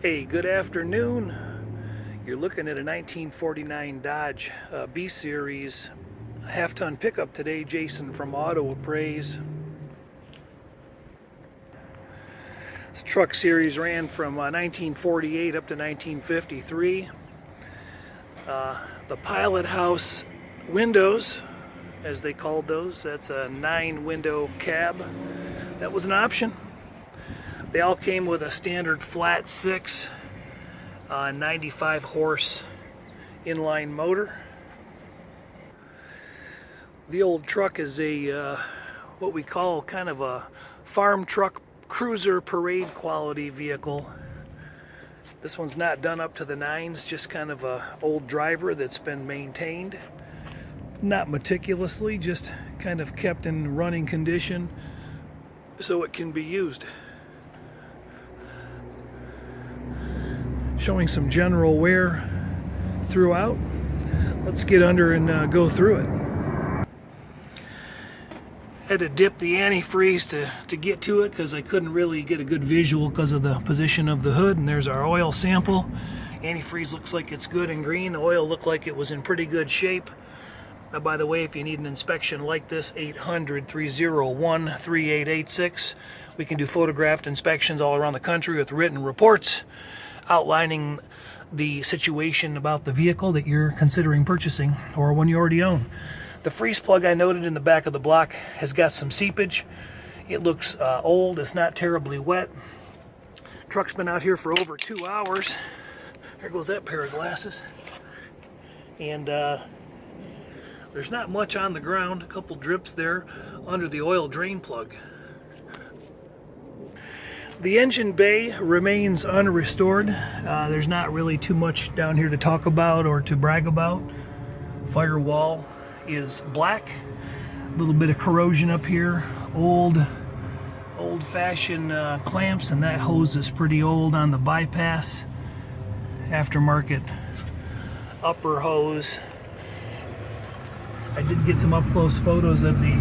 Hey, good afternoon. You're looking at a 1949 Dodge B-Series half-ton pickup today. Jason from Appraise. This truck series ran from 1948 up to 1953. The pilot house windows, as they called those, that's a 9-window cab. That was an option. They all came with a standard flat 6 95 horse inline motor. The old truck is a what we call kind of a farm truck cruiser parade quality vehicle. This one's not done up to the nines, just kind of a old driver that's been maintained. Not meticulously, just kind of kept in running condition so it can be used. Showing some general wear throughout. Let's get under and go through it. Had to dip the antifreeze to get to it because I couldn't really get a good visual because of the position of the hood. And there's our oil sample. Antifreeze looks like it's good and green. The oil looked like it was in pretty good shape. By the way, if you need an inspection like this, 800-301-3886. We can do photographed inspections all around the country with written reports outlining the situation about the vehicle that you're considering purchasing or one you already own. The freeze plug I noted in the back of the block has got some seepage. It looks old. It's not terribly wet. Truck's been out here for over 2 hours. There goes that pair of glasses. And there's not much on the ground. A couple drips there under the oil drain plug. The engine bay remains unrestored. There's not really too much down here to talk about or to brag about. Firewall is black. A little bit of corrosion up here. Old-fashioned clamps, and that hose is pretty old on the bypass. Aftermarket upper hose. I did get some up-close photos of the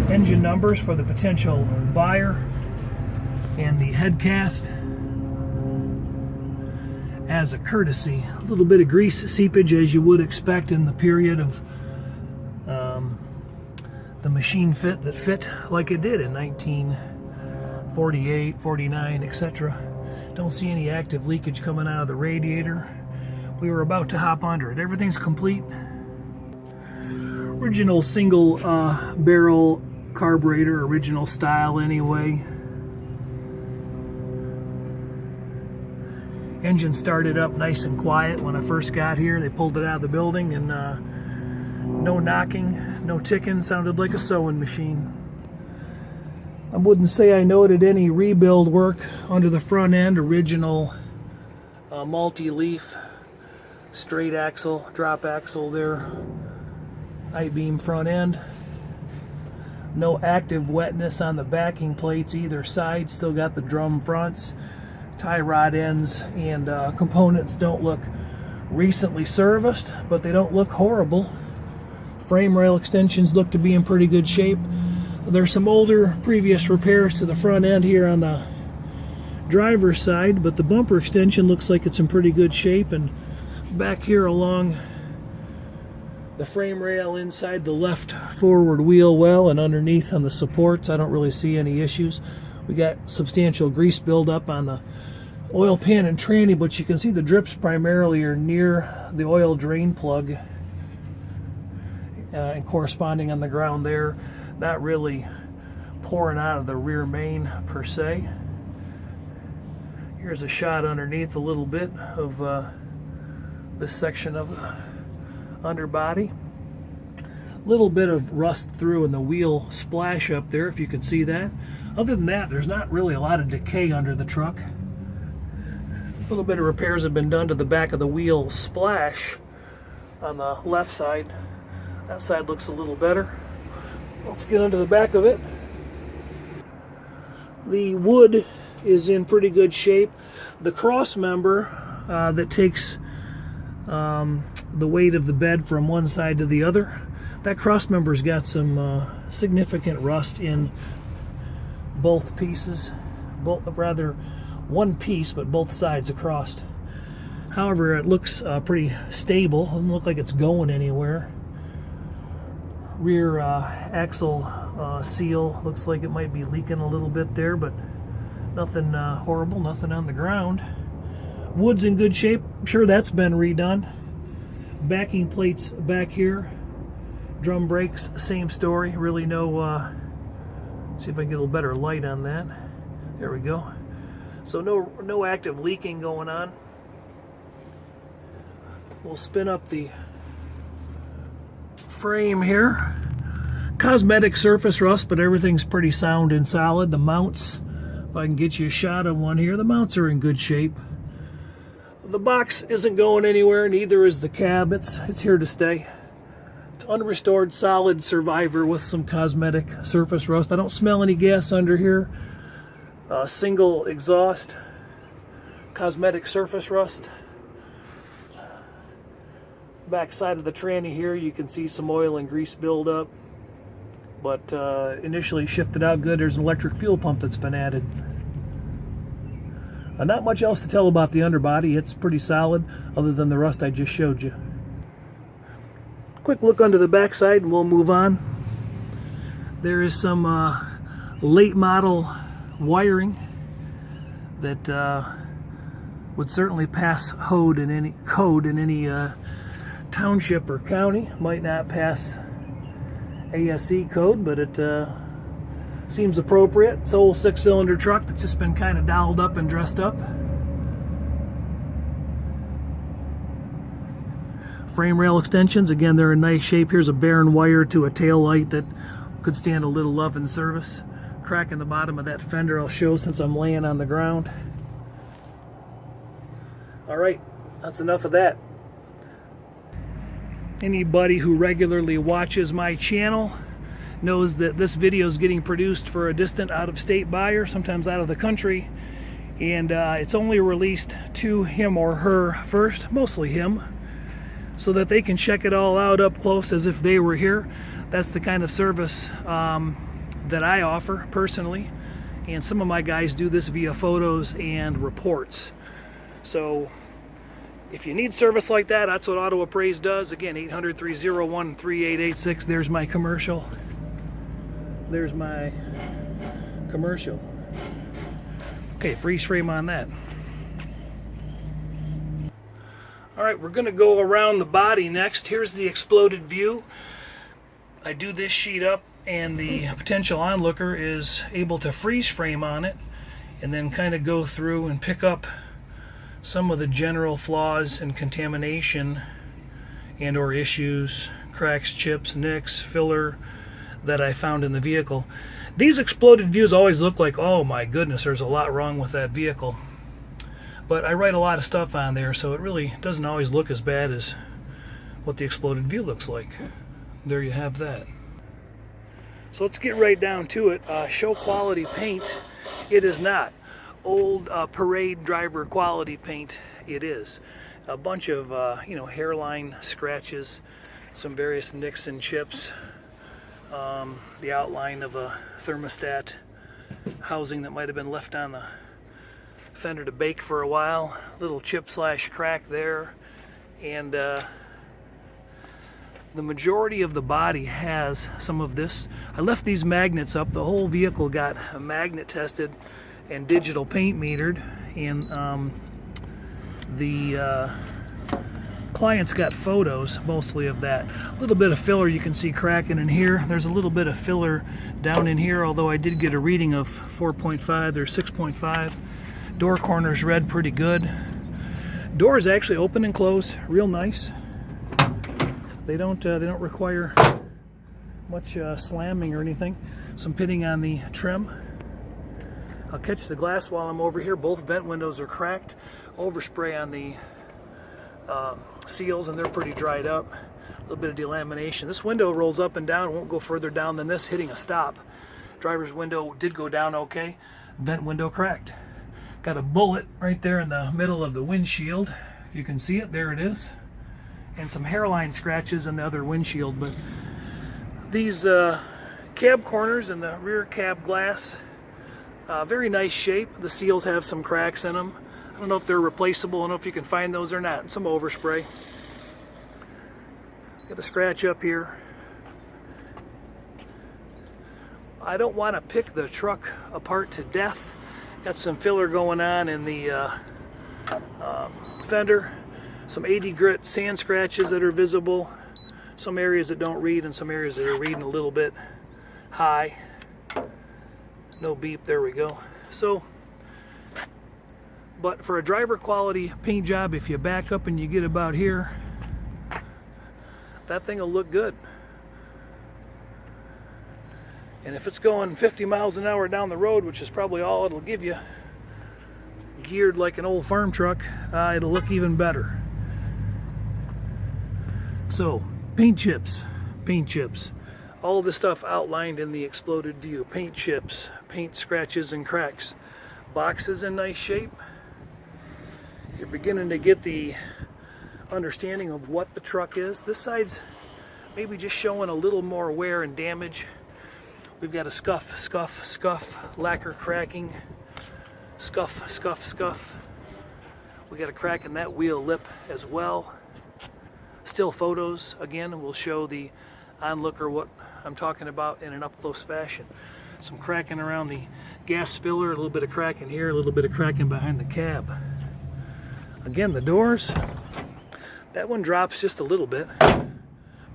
engine numbers for the potential buyer and the head cast as a courtesy. A little bit of grease seepage as you would expect in the period of the machine fit that fit like it did in 1948, 49, etc. Don't see any active leakage coming out of the radiator. We were about to hop under it. Everything's complete. Original single barrel carburetor, original style anyway. Engine started up nice and quiet when I first got here. They pulled it out of the building and no knocking, no ticking. Sounded like a sewing machine. I wouldn't say I noted any rebuild work under the front end. Original multi-leaf straight axle, drop axle there. I-beam front end. No active wetness on the backing plates either side. Still got the drum fronts. Tie rod ends and components don't look recently serviced, but they don't look horrible. Frame rail extensions look to be in pretty good shape. There's some older previous repairs to the front end here on the driver's side, but the bumper extension looks like it's in pretty good shape. And back here along the frame rail inside the left forward wheel well and underneath on the supports, I don't really see any issues. We got substantial grease buildup on the oil pan and tranny, but you can see the drips primarily are near the oil drain plug and corresponding on the ground there. Not really pouring out of the rear main per se. Here's a shot underneath a little bit of this section of the underbody. Little bit of rust through in the wheel splash up there, if you can see that. Other than that, there's not really a lot of decay under the truck. A little bit of repairs have been done to the back of the wheel splash on the left side. That side looks a little better. Let's get under the back of it. The wood is in pretty good shape. The cross member that takes the weight of the bed from one side to the other, that cross member's got some significant rust in both pieces, rather one piece, but both sides across. However, it looks pretty stable. Doesn't look like it's going anywhere. Rear axle seal looks like it might be leaking a little bit there, but nothing horrible, nothing on the ground. Wood's in good shape. I'm sure that's been redone. Backing plates back here. Drum brakes, same story. Really no, see if I can get a little better light on that. There we go. So no active leaking going on. We'll spin up the frame here. Cosmetic surface rust, but everything's pretty sound and solid. The mounts, if I can get you a shot of one here, the mounts are in good shape. The box isn't going anywhere, neither is the cab. It's here to stay. It's unrestored, solid survivor with some cosmetic surface rust. I don't smell any gas under here. Single exhaust, cosmetic surface rust. Back side of the tranny here, you can see some oil and grease buildup, but initially shifted out good. There's an electric fuel pump that's been added. Not much else to tell about the underbody. It's pretty solid, other than the rust I just showed you. Quick look under the back side and we'll move on. There is some late model wiring that would certainly pass code in any township or county. Might not pass ASE code, but it seems appropriate. It's an old 6-cylinder truck that's just been kind of dialed up and dressed up. Frame rail extensions, again, they're in nice shape. Here's a barren wire to a tail light that could stand a little love and service. Crack in the bottom of that fender I'll show since I'm laying on the ground. All right, that's enough of that. Anybody who regularly watches my channel knows that this video is getting produced for a distant out-of-state buyer, sometimes out of the country, and it's only released to him or her first, mostly him, so that they can check it all out up close as if they were here. That's the kind of service that I offer personally, and some of my guys do this via photos and reports. So if you need service like that, that's what Auto Appraise does. Again, 800-301-3886. There's my commercial. There's my commercial. Okay, freeze frame on that. All right, we're going to go around the body next. Here's the exploded view. I do this sheet up, and the potential onlooker is able to freeze frame on it and then kind of go through and pick up some of the general flaws and contamination and or issues, cracks, chips, nicks, filler that I found in the vehicle. These exploded views always look like, oh my goodness, there's a lot wrong with that vehicle. But I write a lot of stuff on there, so it really doesn't always look as bad as what the exploded view looks like. There you have that. So let's get right down to it. Show quality paint, it is not. Old parade driver quality paint, it is. A bunch of hairline scratches, some various nicks and chips, the outline of a thermostat housing that might have been left on the fender to bake for a while, little chip slash crack there, and the majority of the body has some of this. I left these magnets up. The whole vehicle got magnet tested and digital paint metered, and the client's got photos mostly of that. A little bit of filler you can see cracking in here. There's a little bit of filler down in here, although I did get a reading of 4.5 or 6.5. Door corners read pretty good. Doors actually open and close real nice. They don't require much slamming or anything. Some pitting on the trim. I'll catch the glass while I'm over here. Both vent windows are cracked. Overspray on the seals, and they're pretty dried up. A little bit of delamination. This window rolls up and down. It won't go further down than this, hitting a stop. Driver's window did go down okay. Vent window cracked. Got a bullet right there in the middle of the windshield. If you can see it, there it is. And some hairline scratches in the other windshield. But these cab corners and the rear cab glass, Very nice shape. The seals have some cracks in them. I don't know if they're replaceable. I don't know if you can find those or not. And some overspray. Got a scratch up here. I don't want to pick the truck apart to death. Got some filler going on in the fender. Some 80 grit sand scratches that are visible. Some areas that don't read and some areas that are reading a little bit high. No beep, there we go. So, but for a driver quality paint job, if you back up and you get about here, that thing will look good. And if it's going 50 miles an hour down the road, which is probably all it'll give you, geared like an old farm truck, it'll look even better. So, paint chips. All of this stuff outlined in the exploded view. Paint chips, paint scratches and cracks. Box is in nice shape. You're beginning to get the understanding of what the truck is. This side's maybe just showing a little more wear and damage. We've got a scuff, lacquer cracking, scuff. We got a crack in that wheel lip as well. Still photos, again, will show the onlooker what I'm talking about in an up-close fashion. Some cracking around the gas filler, a little bit of cracking here, a little bit of cracking behind the cab. Again, the doors, that one drops just a little bit.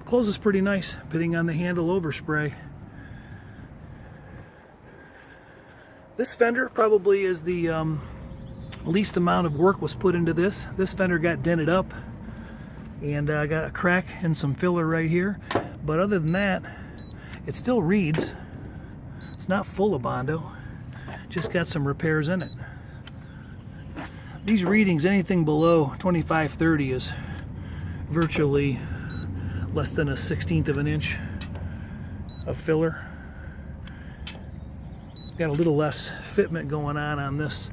Closes pretty nice, pitting on the handle overspray. This fender probably is the least amount of work was put into this. This fender got dented up and got a crack and some filler right here. But other than that, it still reads. It's not full of Bondo, just got some repairs in it. These readings, anything below 25-30 is virtually less than a 1/16 of an inch of filler. Got a little less fitment going on this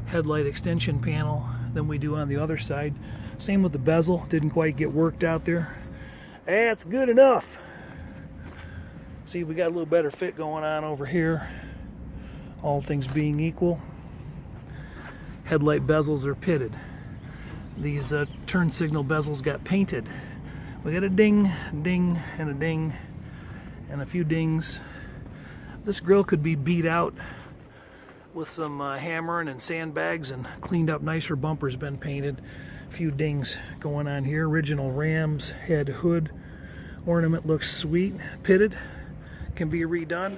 headlight extension panel than we do on the other side. Same with the bezel, didn't quite get worked out there. That's good enough. See, we got a little better fit going on over here, all things being equal. Headlight bezels are pitted. These turn signal bezels got painted. We got a ding, ding, and a ding, and a few dings. This grill could be beat out with some hammering and sandbags and cleaned up nicer. Bumpers been painted. A few dings going on here. Original Rams head hood ornament looks sweet. Pitted, can be redone.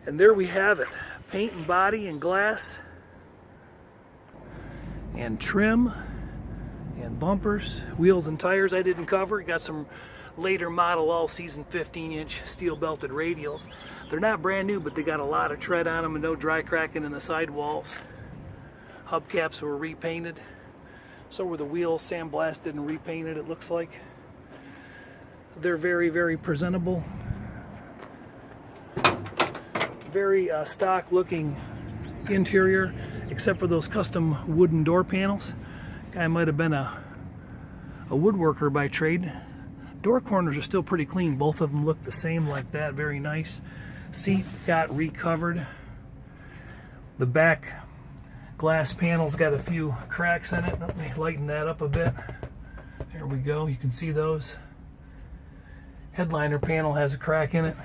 And there we have it. Paint and body and glass and trim and bumpers, wheels and tires I didn't cover. Got some later model all-season 15-inch steel belted radials. They're not brand new, but they got a lot of tread on them and no dry cracking in the sidewalls. Hubcaps were repainted. So were the wheels, sandblasted and repainted, it looks like. They're very, very presentable. Very stock looking interior, except for those custom wooden door panels. Guy might have been a woodworker by trade. Door corners are still pretty clean. Both of them look the same like that. Very nice. Seat got recovered. The back glass panel's got a few cracks in it. Let me lighten that up a bit. There we go. You can see those. Headliner panel has a crack in it.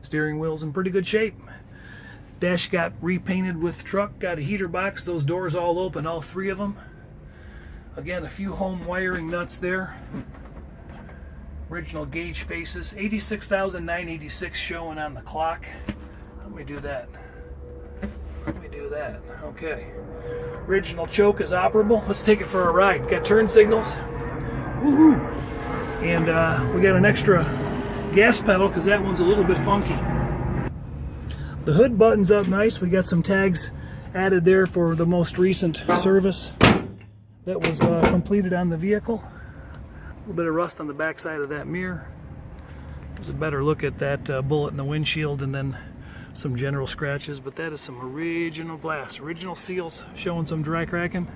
Steering wheel's in pretty good shape. Dash got repainted with truck. Got a heater box. Those doors all open, all three of them. Again, a few home wiring nuts there. Original gauge faces. 86,986 showing on the clock. Let me do that. Okay. Original choke is operable. Let's take it for a ride. Got turn signals. Woohoo! And we got an extra gas pedal because that one's a little bit funky. The hood buttons up nice. We got some tags added there for the most recent service that was completed on the vehicle. A little bit of rust on the back side of that mirror. There's a better look at that bullet in the windshield and then some general scratches, but that is some original glass. Original seals showing some dry cracking.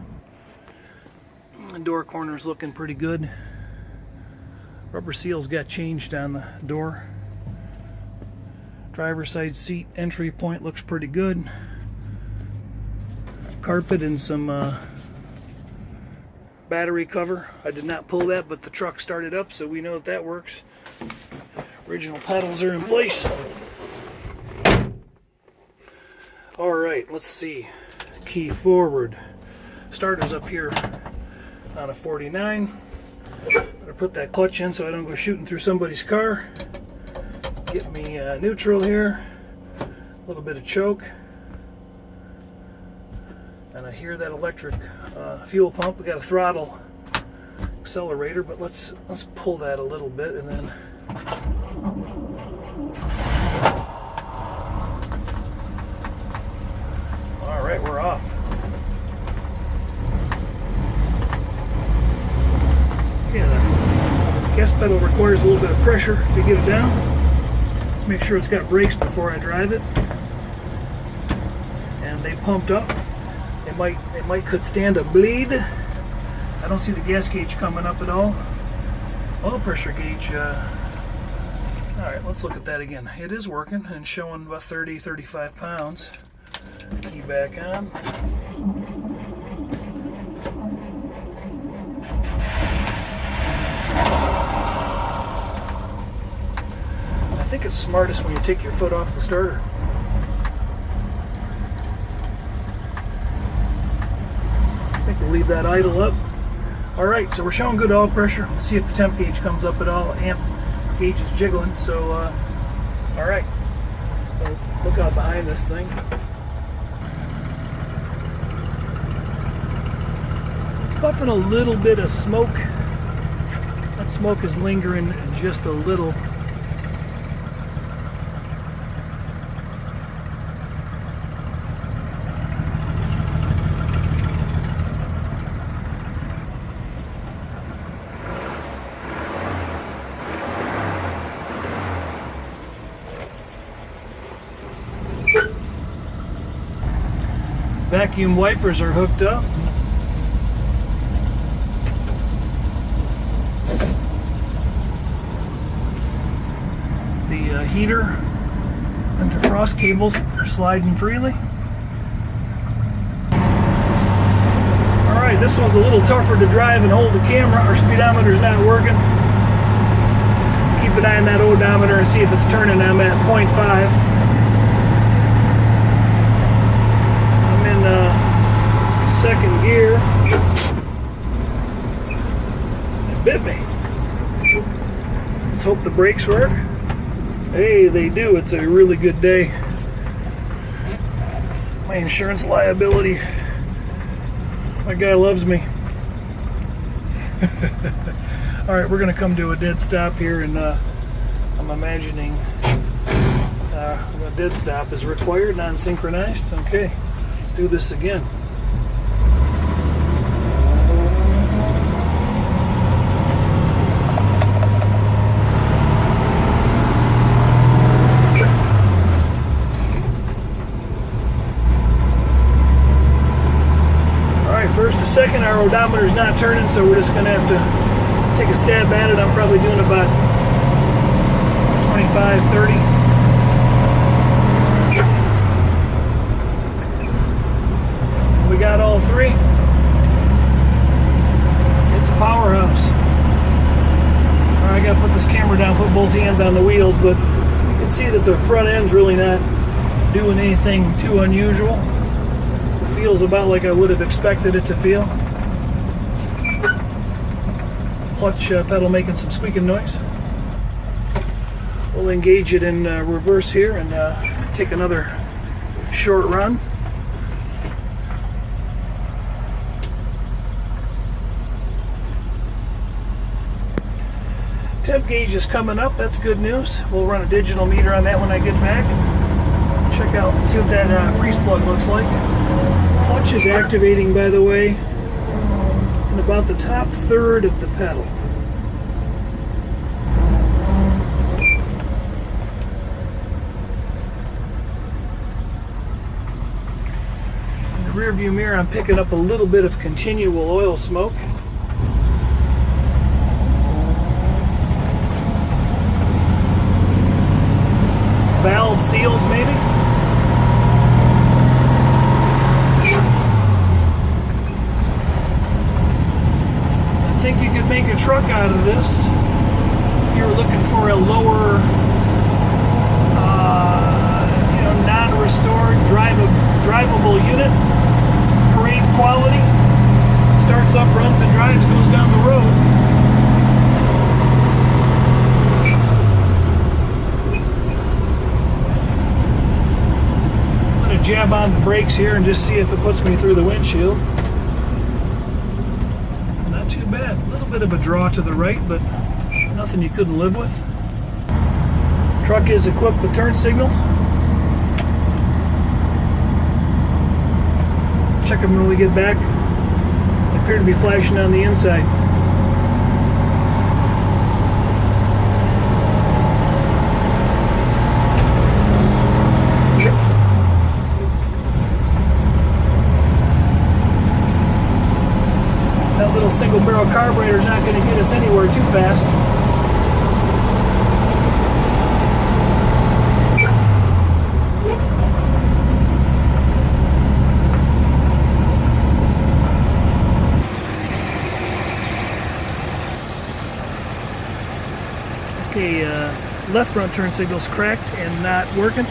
The door corner's looking pretty good. Rubber seals got changed on the door. Driver's side seat entry point looks pretty good. Carpet and some battery cover. I did not pull that, but the truck started up, so we know that works. Original pedals are in place. Alright, let's see. Key forward. Starter's up here on a 49. Better put that clutch in so I don't go shooting through somebody's car. Get me neutral here. A little bit of choke. And I hear that electric fuel pump. We got a throttle accelerator, but let's pull that a little bit and then all right, we're off. Yeah, the gas pedal requires a little bit of pressure to get it down. Let's make sure it's got brakes before I drive it. And they pumped up. It might could stand a bleed. I don't see the gas gauge coming up at all. Oil pressure gauge. All right, let's look at that again. It is working and showing about 35 pounds. Key back on. I think it's smartest when you take your foot off the starter. I think we'll leave that idle up. Alright, so we're showing good oil pressure. Let's see if the temp gauge comes up at all. Amp gauge is jiggling, so alright. Look out behind this thing. It's puffing a little bit of smoke. That smoke is lingering just a little. Vacuum wipers are hooked up. The heater and defrost cables are sliding freely. Alright, this one's a little tougher to drive and hold the camera. Our speedometer's not working. Keep an eye on that odometer and see if it's turning. I'm at 0.5. Second gear. It bit me. Let's hope the brakes work. Hey, they do. It's a really good day. My insurance liability. My guy loves me. Alright, we're going to come to a dead stop here, and I'm imagining a dead stop is required, non-synchronized. Okay, let's do this again. First to second, our odometer's not turning, so we're just going to have to take a stab at it. I'm probably doing about 25, 30. We got all three. It's a powerhouse. All right, I got to put this camera down, put both hands on the wheels, but you can see that the front end's really not doing anything too unusual. Feels about like I would have expected it to feel. Clutch pedal making some squeaking noise. We'll engage it in reverse here and take another short run. Temp gauge is coming up. That's good news. We'll run a digital meter on that when I get back. Check out, see what that freeze plug looks like. Clutch is activating, by the way, in about the top third of the pedal. In the rear view mirror, I'm picking up a little bit of continual oil smoke. Valve valve seals maybe. I think you could make a truck out of this if you were looking for a lower, non-restored, drivable unit. Parade quality. Starts up, runs and drives, goes down the road. I'm going to jab on the brakes here and just see if it puts me through the windshield. Not too bad. A little bit of a draw to the right, but nothing you couldn't live with. Truck is equipped with turn signals. Check them when we get back. They appear to be flashing on the inside. That little single barrel carburetor is not going to get us anywhere too fast. Okay, left front turn signal's cracked and not working.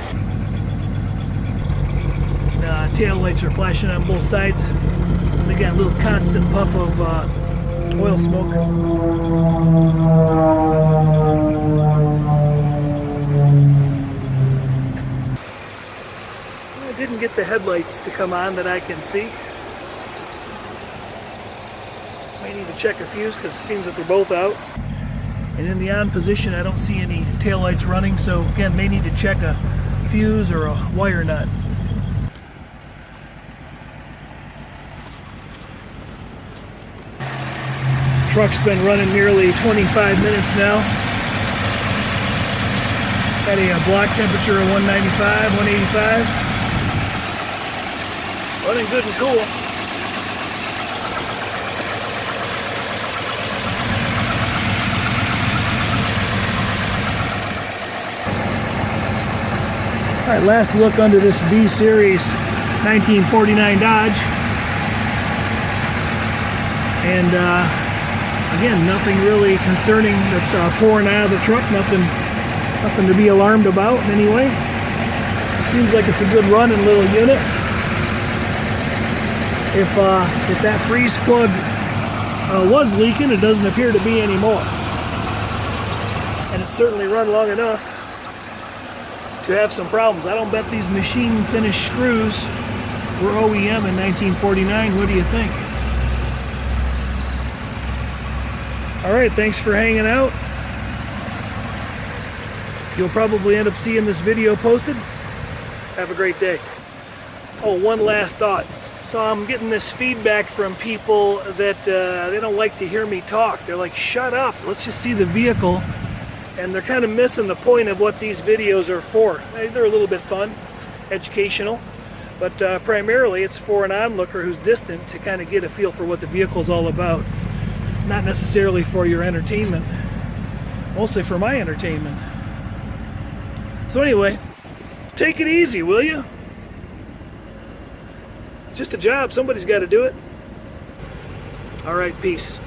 Tail lights are flashing on both sides. And again, a little constant puff of oil smoke. I didn't get the headlights to come on that I can see. Might need to check a fuse because it seems that they're both out. And in the on position, I don't see any taillights running, so again, may need to check a fuse or a wire nut. Truck's been running nearly 25 minutes now. Got a block temperature of 195, 185. Running good and cool. All right, last look under this B-Series 1949 Dodge. And again, nothing really concerning that's pouring out of the truck. Nothing to be alarmed about in any way. Seems like it's a good run and little unit. If that freeze plug was leaking, it doesn't appear to be anymore. And it's certainly run long enough to have some problems. I don't bet these machine finished screws were OEM in 1949. What do you think? All right, thanks for hanging out. You'll probably end up seeing this video posted. Have a great day. Oh, one last thought. So I'm getting this feedback from people that they don't like to hear me talk. They're like, shut up, let's just see the vehicle. And they're kind of missing the point of what these videos are for. They're a little bit fun, educational, but primarily it's for an onlooker who's distant to kind of get a feel for what the vehicle's all about. Not necessarily for your entertainment, mostly for my entertainment. So anyway, take it easy, will you? It's just a job, somebody's got to do it. All right, peace.